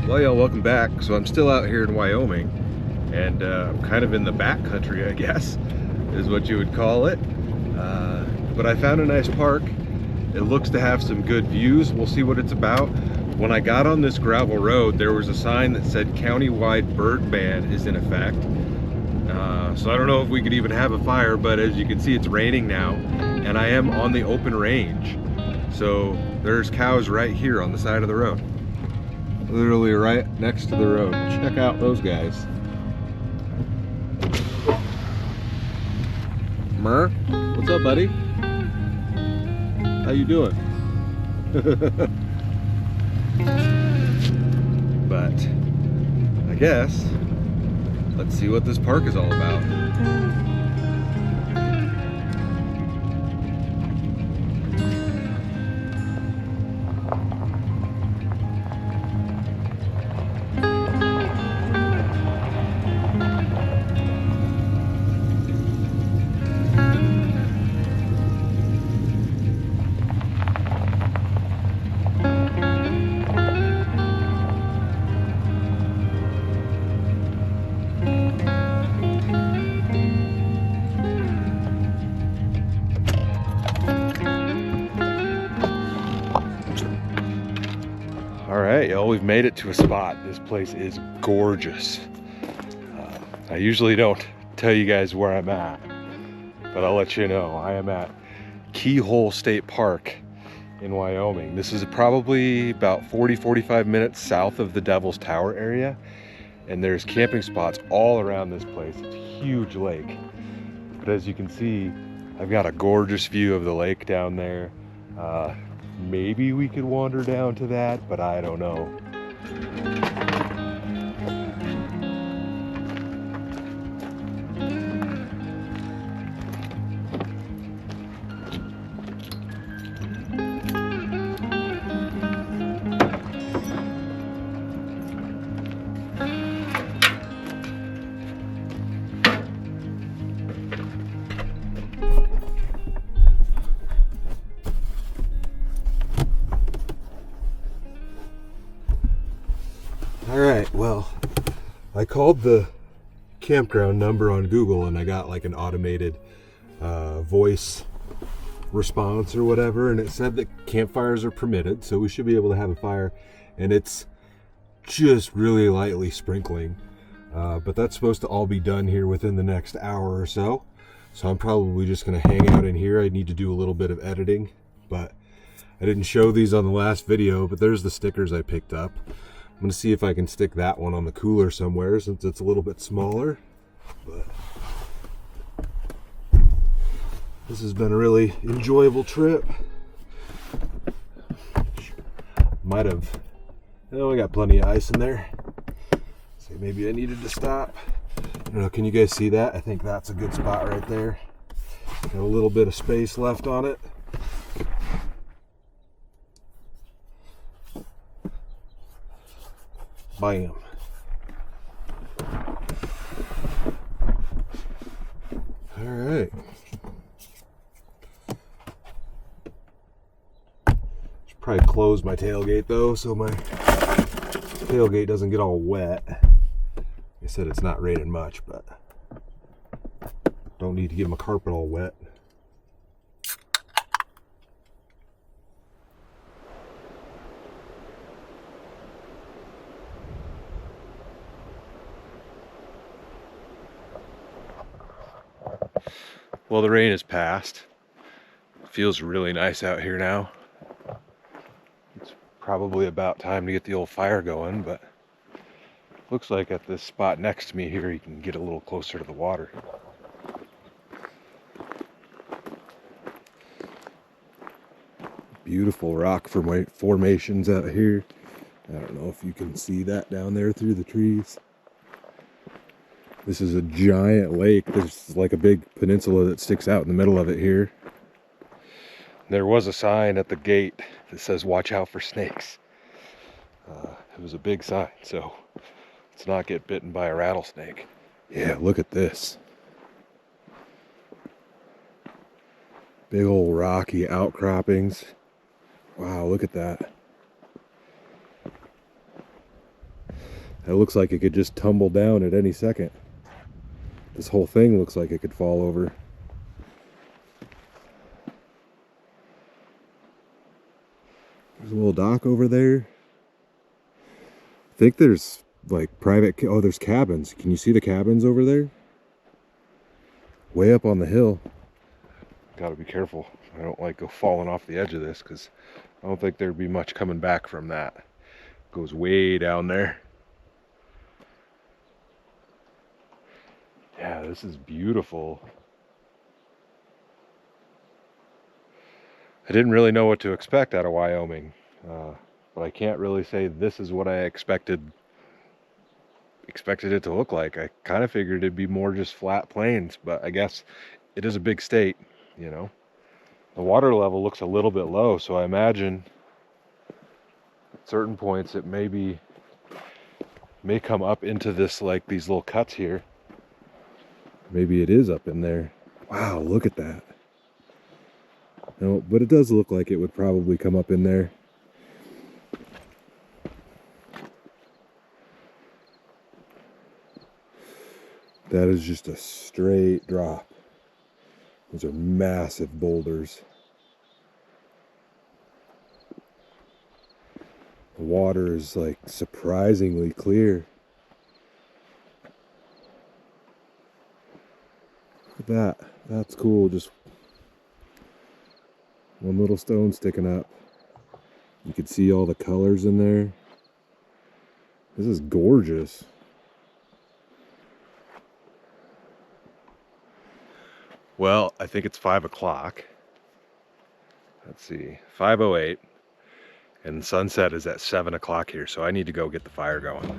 Well, y'all, welcome back. So I'm still out here in Wyoming, and I'm kind of in the back country, I guess, is what you would call it. But I found a nice park. It looks to have some good views. We'll see what it's about. When I got on this gravel road, there was a sign that said county-wide bird ban is in effect. So I don't know if we could even have a fire, but as you can see, it's raining now, and I am on the open range. So there's cows right here on the side of the road. Literally right next to the road. Check out those guys. Mer, what's up, buddy? How you doing? But I guess let's see what this park is all about. All right, y'all, we've made it to a spot. This place is gorgeous. I usually don't tell you guys where I'm at, but I'll let you know. I am at Keyhole State Park in Wyoming. This is probably about 40-45 minutes south of the Devil's Tower area, and there's camping spots all around this place. It's a huge lake, but as you can see, I've got a gorgeous view of the lake down there. Maybe we could wander down to that, but I don't know. Alright, well, I called the campground number on Google and I got like an automated voice response or whatever, and it said that campfires are permitted, so we should be able to have a fire, and it's just really lightly sprinkling. But that's supposed to all be done here within the next hour or so. So I'm probably just going to hang out in here. I need to do a little bit of editing, but I didn't show these on the last video, but there's the stickers I picked up. I'm going to see if I can stick that one on the cooler somewhere since it's a little bit smaller. But this has been a really enjoyable trip. Might have, oh, I got plenty of ice in there. So maybe I needed to stop. I don't know, can you guys see that? I think that's a good spot right there. Got a little bit of space left on it. Bam. All right. Should probably close my tailgate though, so my tailgate doesn't get all wet. I said it's not raining much, but don't need to get my carpet all wet. Well, the rain has passed. It feels really nice out here now. It's probably about time to get the old fire going, but looks like at this spot next to me here, you can get a little closer to the water. Beautiful rock formations out here. I don't know if you can see that down there through the trees. This is a giant lake. There's like a big peninsula that sticks out in the middle of it here. There was a sign at the gate that says, "Watch out for snakes." It was a big sign, so let's not get bitten by a rattlesnake. Yeah, look at this. Big old rocky outcroppings. Wow, look at that. It looks like it could just tumble down at any second. This whole thing looks like it could fall over. There's a little dock over there. I think there's like private, oh, there's cabins. Can you see the cabins over there? Way up on the hill. Gotta be careful. I don't like go falling off the edge of this because I don't think there'd be much coming back from that. It goes way down there. Yeah, this is beautiful. I didn't really know what to expect out of Wyoming, but I can't really say this is what I expected it to look like. I kind of figured it'd be more just flat plains, but I guess it is a big state, you know. The water level looks a little bit low, so I imagine at certain points it may come up into this, like these little cuts here. Maybe it is up in there. Wow, look at that. No, but it does look like it would probably come up in there. That is just a straight drop. Those are massive boulders. The water is like surprisingly clear. Look at that. That's cool. Just one little stone sticking up. You can see all the colors in there. This is gorgeous. Well, I think it's 5 o'clock. Let's see, 5:08. And sunset is at 7 o'clock here, so I need to go get the fire going.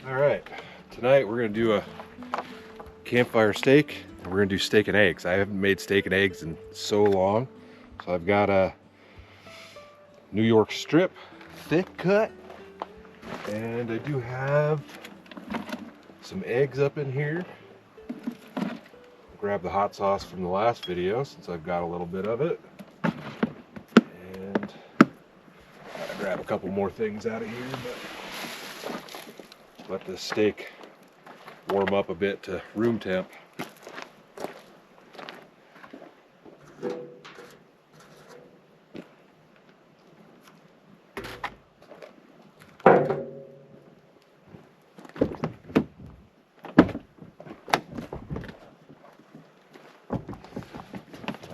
Alright, tonight we're going to do a campfire steak, and we're going to do steak and eggs. I haven't made steak and eggs in so long, so I've got a New York strip, thick cut, and I do have some eggs up in here. Grab the hot sauce from the last video since I've got a little bit of it, and I'll grab a couple more things out of here, but let this steak warm up a bit to room temp. I'd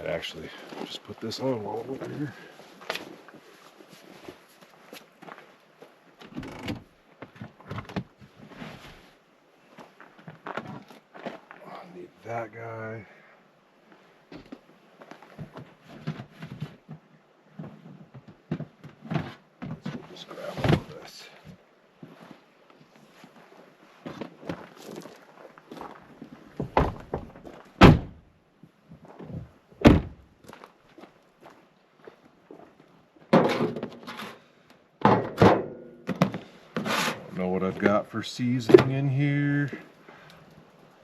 actually just put this on while I'm over here. That guy. Let's put Don't know what I've got for seasoning in here.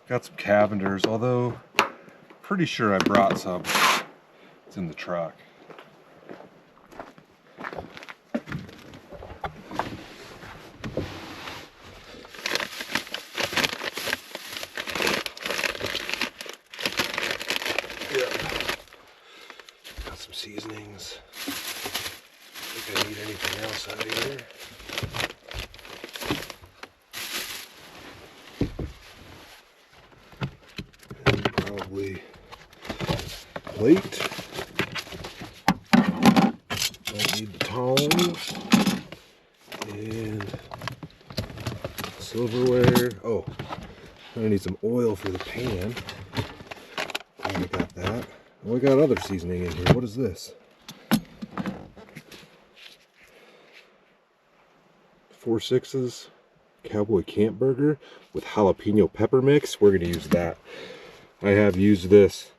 Got some Cavenders, although pretty sure I brought some. It's in the truck. Got some seasonings. Think I need anything else out of here. And probably plate. Might need the tongs and silverware. Oh, I need some oil for the pan. I got that. Oh, we got other seasoning in here. What is this? 4/6 Cowboy Camp Burger with jalapeno pepper mix. We're going to use that. I have used this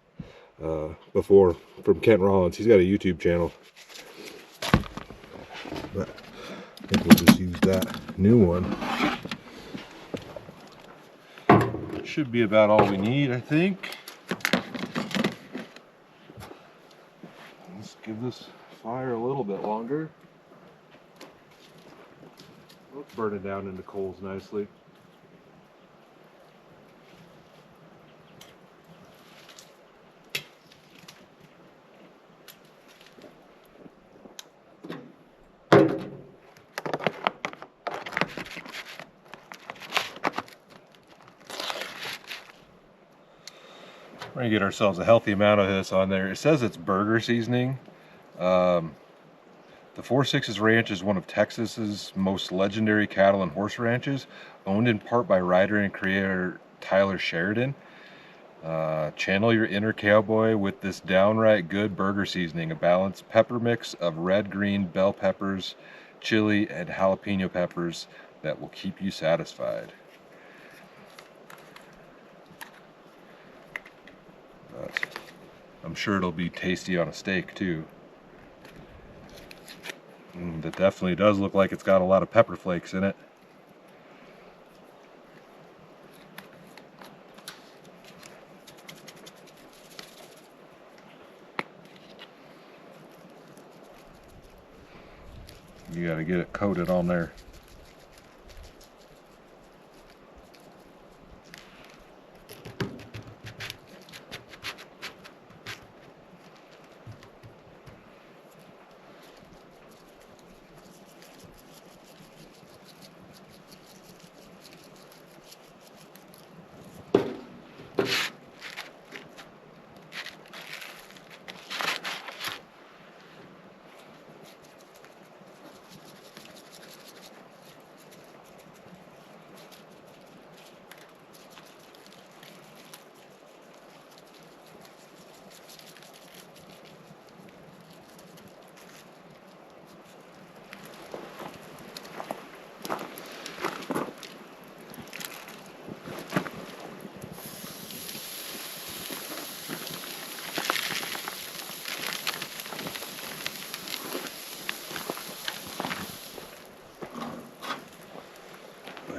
before from Kent Rollins. He's got a YouTube channel. But I think we'll just use that new one. Should be about all we need, I think. Let's give this fire a little bit longer. Let's burn it down into coals nicely. We're gonna get ourselves a healthy amount of this on there. It says it's burger seasoning. The 4/6 Ranch is one of Texas's most legendary cattle and horse ranches, owned in part by writer and creator Tyler Sheridan. Channel your inner cowboy with this downright good burger seasoning, a balanced pepper mix of red, green, bell peppers, chili, and jalapeno peppers that will keep you satisfied. But I'm sure it'll be tasty on a steak too. That definitely does look like it's got a lot of pepper flakes in it. You gotta get it coated on there.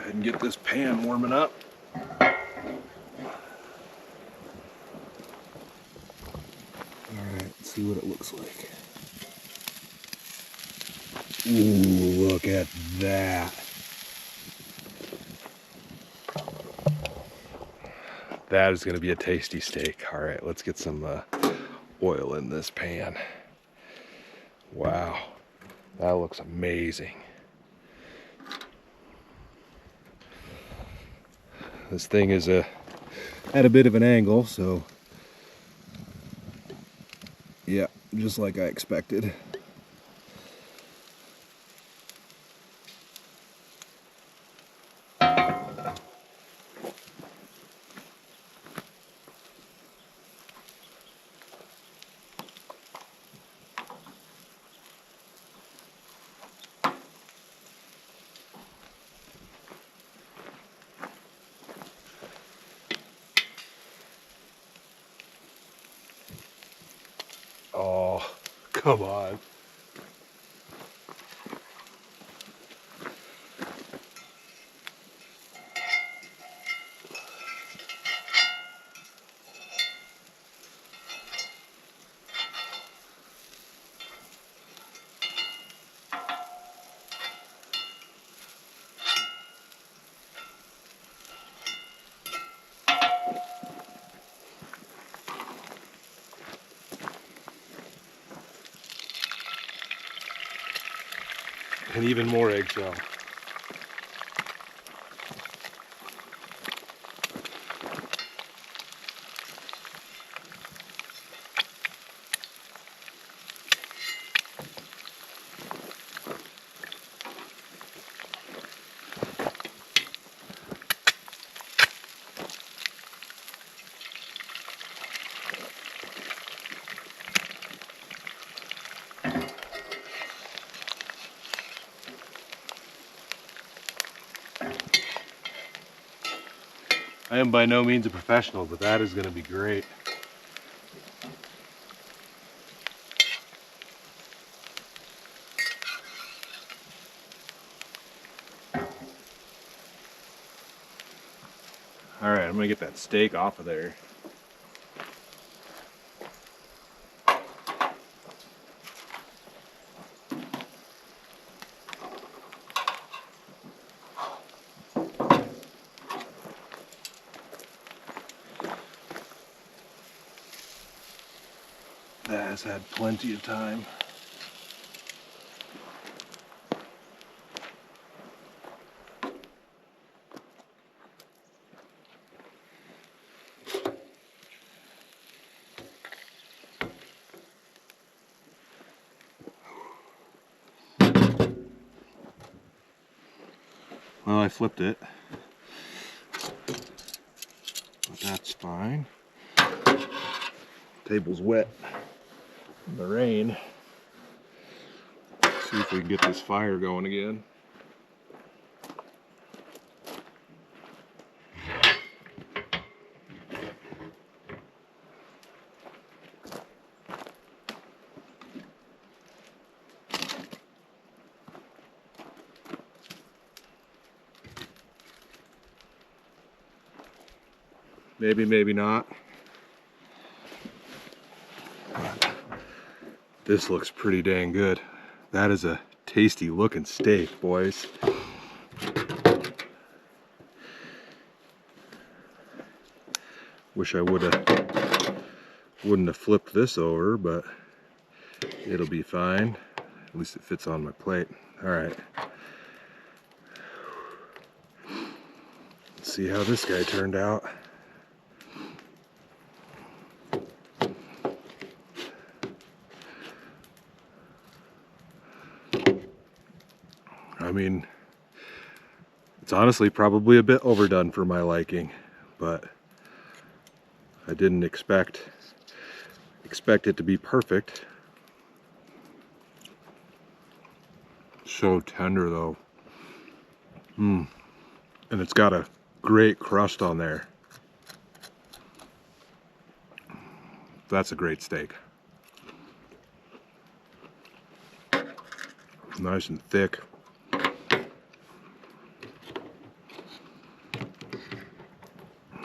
And get this pan warming up. All right, let's see what it looks like. Ooh, look at that. That is going to be a tasty steak. All right, let's get some oil in this pan. Wow, that looks amazing. This thing is at a bit of an angle, so yeah, just like I expected. Oh, come on. and even more eggshell. I am by no means a professional, but that is going to be great. All right, I'm going to get that steak off of there. That has had plenty of time. Well, I flipped it, but that's fine. Table's wet in the rain. Let's see if we can get this fire going again. Maybe, maybe not. This looks pretty dang good. That is a tasty looking steak, boys. Wish I wouldn't have flipped this over, but it'll be fine. At least it fits on my plate. All right. Let's see how this guy turned out. I mean, it's honestly probably a bit overdone for my liking, but I didn't expect it to be perfect. So tender though. And it's got a great crust on there. That's a great steak. Nice and thick.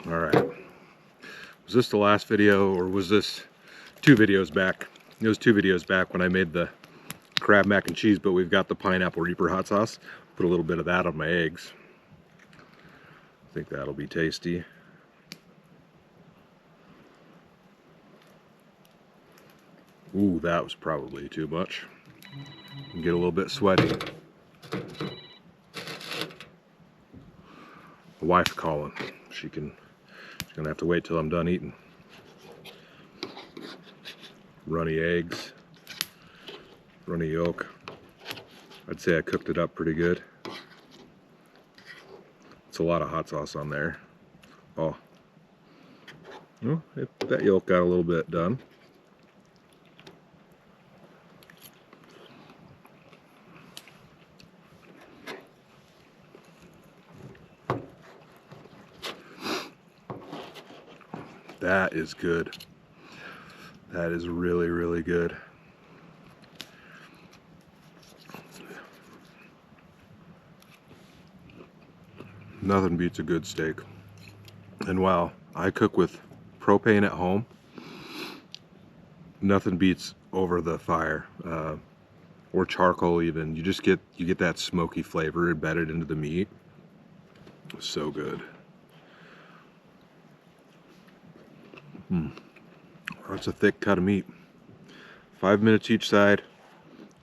All right. Was this the last video, or was this 2 videos back? It was 2 videos back when I made the crab mac and cheese, but we've got the pineapple reaper hot sauce. Put a little bit of that on my eggs. I think that'll be tasty. Ooh, that was probably too much. Get a little bit sweaty. The wife's calling. She's gonna have to wait till I'm done eating. Runny eggs, runny yolk. I'd say I cooked it up pretty good. It's a lot of hot sauce on there. Oh, well, that yolk got a little bit done. That is good. That is really, really good. Nothing beats a good steak. And while I cook with propane at home, nothing beats over the fire, or charcoal even. You get that smoky flavor embedded into the meat. So good. That's a thick cut of meat. 5 minutes each side.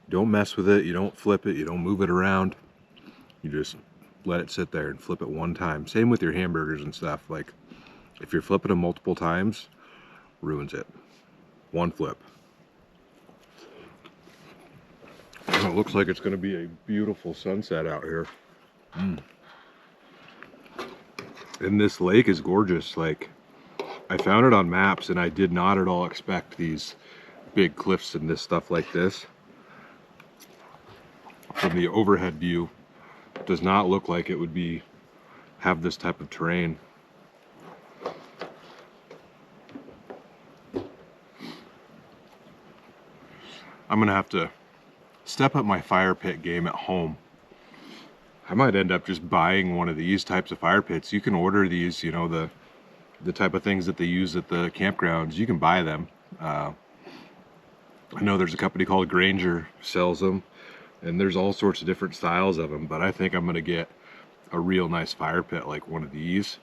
don't mess with it, you don't flip it, you don't move it around. You just let it sit there and flip it one time. Same with your hamburgers and stuff. Like, if you're flipping them multiple times, ruins it. One flip. And it looks like it's going to be a beautiful sunset out here. And this lake is gorgeous. Like, I found it on maps and I did not at all expect these big cliffs and this stuff like this. From the overhead view, it does not look like it would have this type of terrain. I'm gonna have to step up my fire pit game at home. I might end up just buying one of these types of fire pits. You can order these, you know, the type of things that they use at the campgrounds. You can buy them. I know there's a company called Granger sells them, and there's all sorts of different styles of them, but I think I'm gonna get a real nice fire pit like one of these,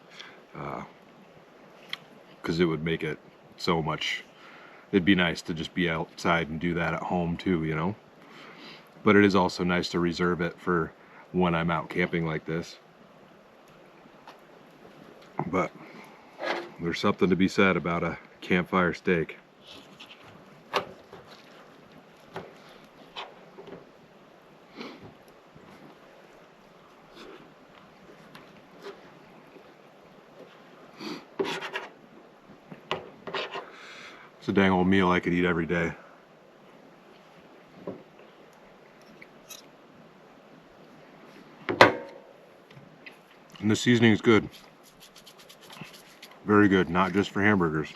because it would make it so much. It'd be nice to just be outside and do that at home too, you know. But it is also nice to reserve it for when I'm out camping like this. But there's something to be said about a campfire steak. It's a dang old meal I could eat every day. And the seasoning is good. Very good, not just for hamburgers.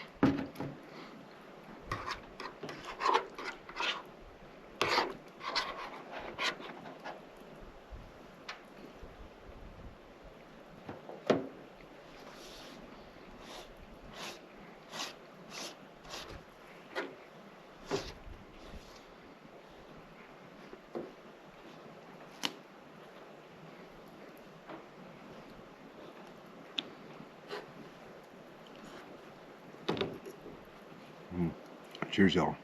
Cheers, y'all.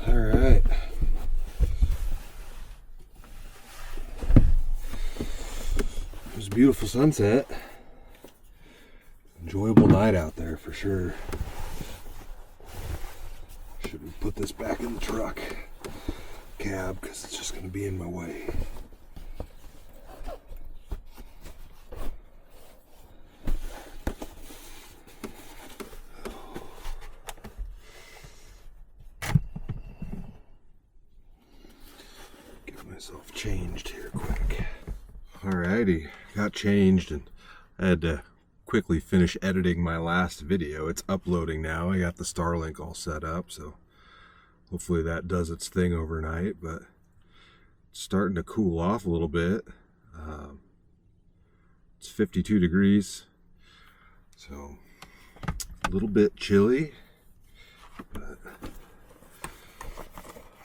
All right. It was a beautiful sunset. Enjoyable night out there for sure. Should we put this back in the truck cab because it's just going to be in my way. Myself changed here quick. Alrighty, got changed and I had to quickly finish editing my last video. It's uploading now. I got the Starlink all set up, so hopefully that does its thing overnight, but it's starting to cool off a little bit. It's 52 degrees, so a little bit chilly, but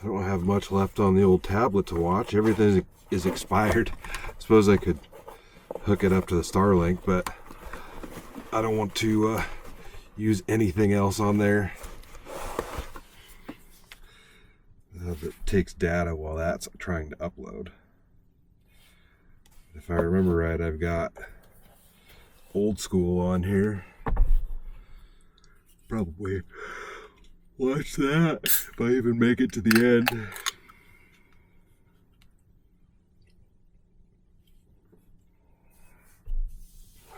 I don't have much left on the old tablet to watch. Everything is expired. I suppose I could hook it up to the Starlink, but I don't want to use anything else on there that takes data while that's trying to upload. If I remember right, I've got old school on here. Probably watch that if I even make it to the end.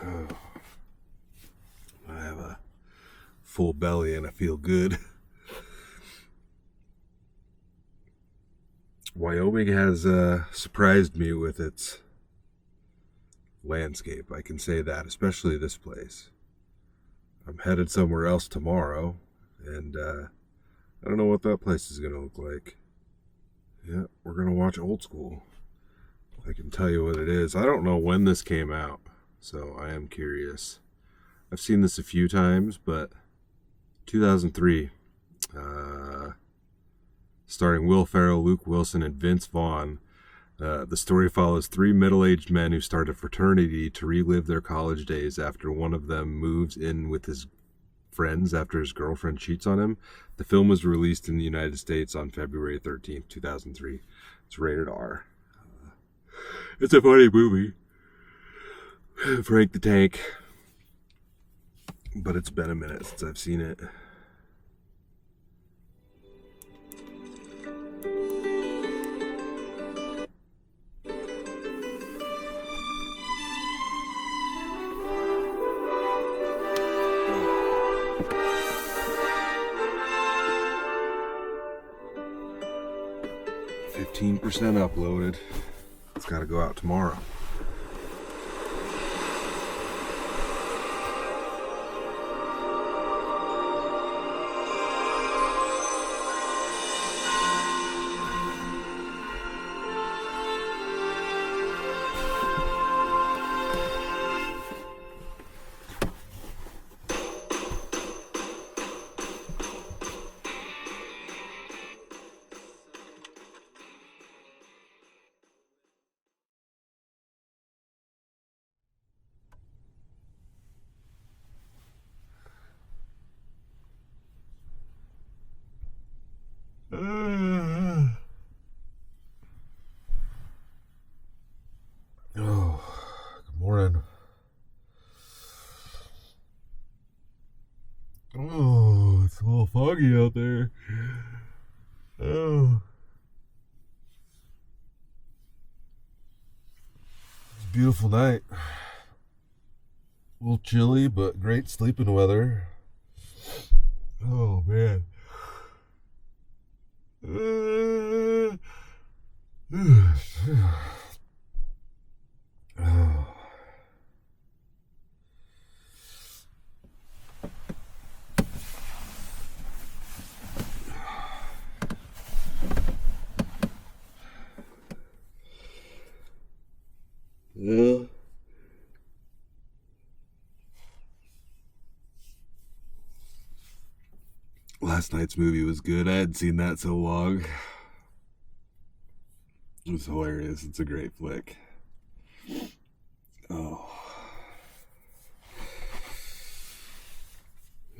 Oh, I have a full belly and I feel good. Wyoming has surprised me with its landscape. I can say that, especially this place. I'm headed somewhere else tomorrow, and I don't know what that place is going to look like. Yeah, we're we're going to watch Old School. I can tell you what it is. I don't know when this came out, so I am curious. I've seen this a few times, but 2003, starring Will Ferrell, Luke Wilson, and Vince Vaughn. The story follows three middle-aged men who start a fraternity to relive their college days after one of them moves in with his friends after his girlfriend cheats on him. The film was released in the United States on February 13th, 2003. It's rated R. It's a funny movie. Frank the Tank. But it's been a minute since I've seen it. %15 uploaded. It's got to go out tomorrow. Oh, good morning. Oh, it's a little foggy out there. Oh. It's a beautiful night. A little chilly, but great sleeping weather. Oh, man. Oh. Yeah. Last night's movie was good. I hadn't seen that so long. It was hilarious. It's a great flick. Oh.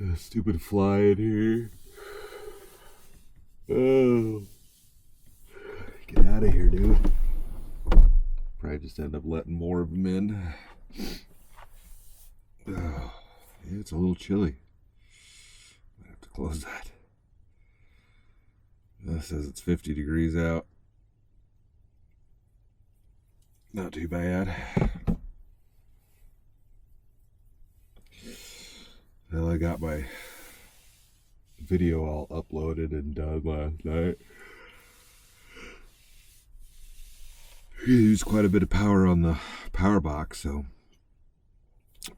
A stupid fly in here. Oh. Get out of here, dude. Probably just end up letting more of them in. Oh. Yeah, it's a little chilly. Might have to close that. It says it's 50 degrees out. Not too bad. Well, I got my video all uploaded and done last night. Used quite a bit of power on the power box, so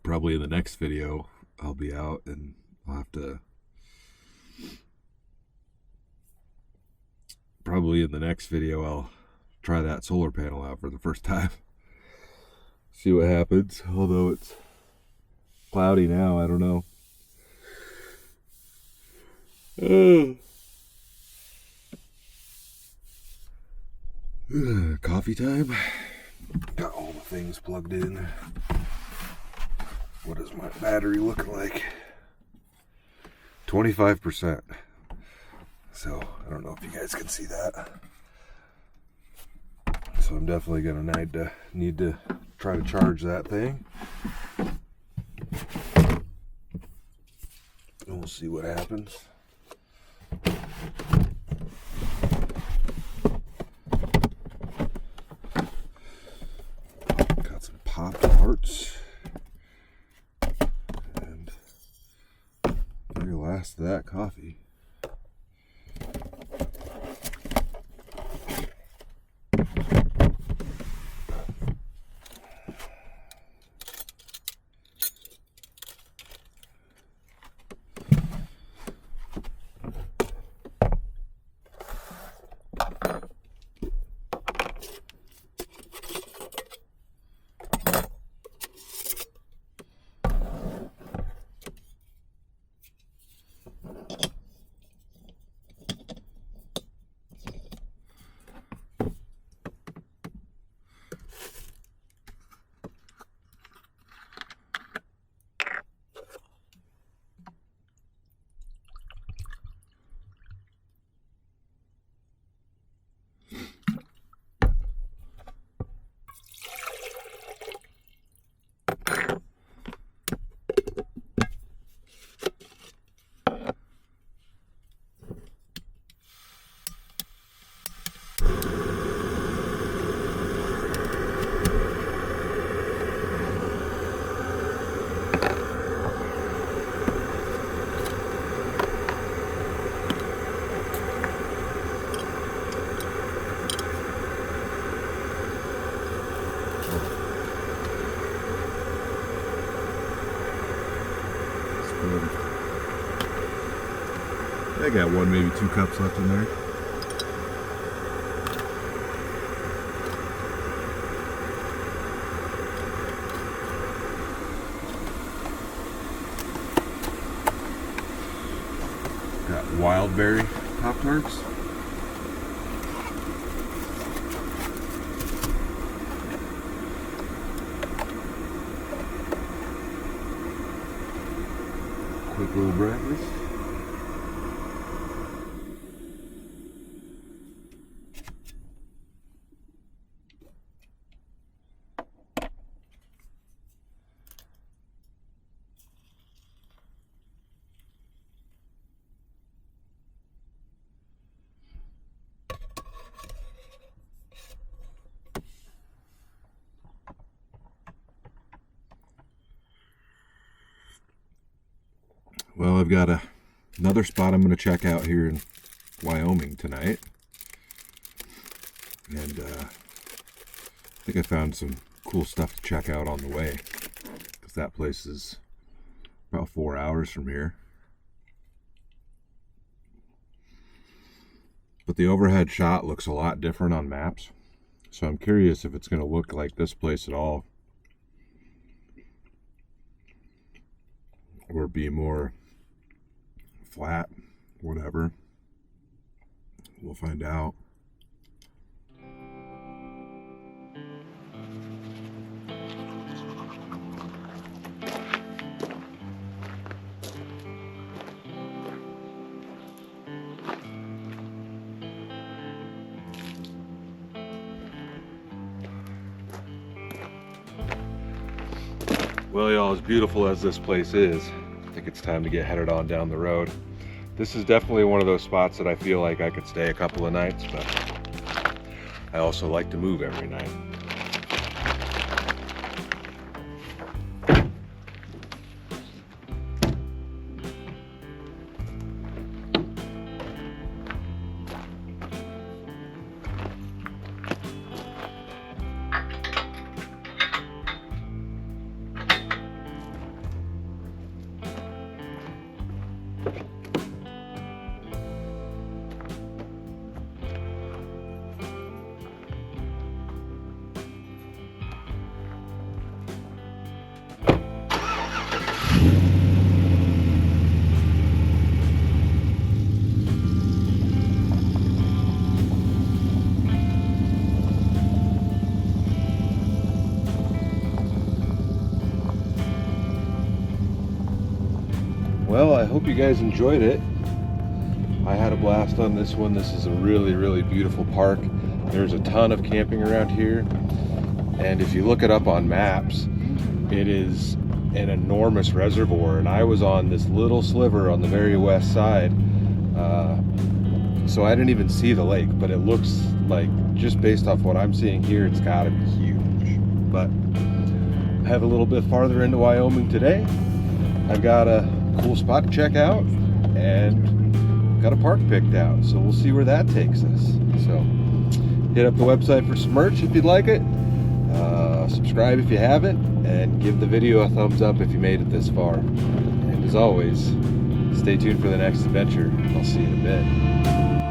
probably in the next video I'll be out and I'll have to I'll try that solar panel out for the first time. See what happens. Although it's cloudy now, I don't know. Coffee time. Got all the things plugged in. What is my battery looking like? 25%. So I don't know if you guys can see that. So I'm definitely gonna need to try to charge that thing. And we'll see what happens. Got some Pop-Tarts. And very last of that coffee. I got one, maybe 2 cups left in there. Got wild berry Pop-Tarts. Quick little breakfast. Well, I've got another spot I'm going to check out here in Wyoming tonight. And I think I found some cool stuff to check out on the way, because that place is about 4 hours from here. But the overhead shot looks a lot different on maps, so I'm curious if it's going to look like this place at all, or be more flat, whatever. We'll find out. Well, y'all, as beautiful as this place is, I think it's time to get headed on down the road. This is definitely one of those spots that I feel like I could stay a couple of nights, but I also like to move every night. Well, I hope you guys enjoyed it. I had a blast on this one. This is a really, really beautiful park. There's a ton of camping around here. And if you look it up on maps, it is an enormous reservoir. And I was on this little sliver on the very west side. So I didn't even see the lake, but it looks like, just based off what I'm seeing here, it's gotta be huge. But I have a little bit farther into Wyoming today. I've got a cool spot to check out and got a park picked out, so we'll see where that takes us. So hit up the website for some merch if you'd like it, subscribe if you haven't, and give the video a thumbs up if you made it this far. And as always, stay tuned for the next adventure. I'll see you in a bit.